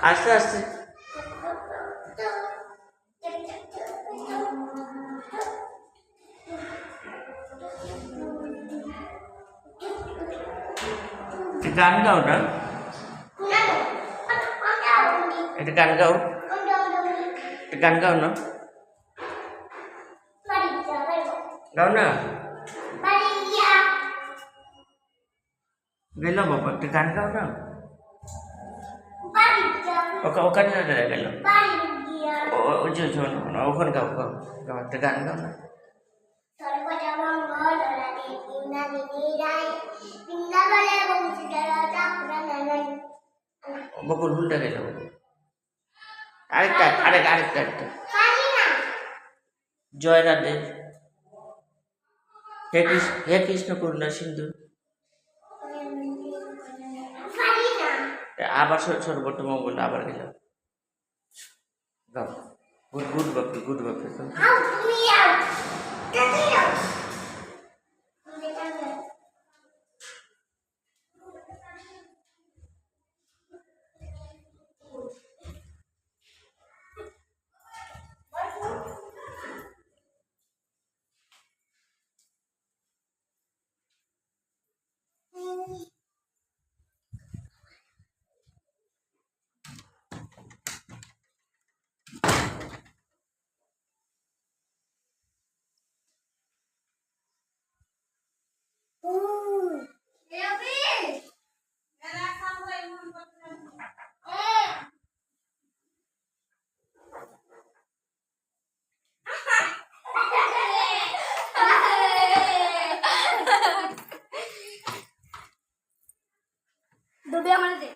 আস্তে আস্তে গান গাও না, একটা গান গাও, একটা গান গাও না, গাও না, গেল বাবা, একটা গান গাও না, ওখানে গেল ওখানে গাও গাও গাও, একটা গান গাও না। বকুল ভুলটা গেল, আরেকটা আরেকটা আরেকটা একটা জয় রাধে, হে কৃষ্ণ করুণা সিন্ধু, আবার সর্বত্র মঙ্গল, আবার গেল গাও, গুড গুড বাপি, গুড বাপি। ডুবে আমাদের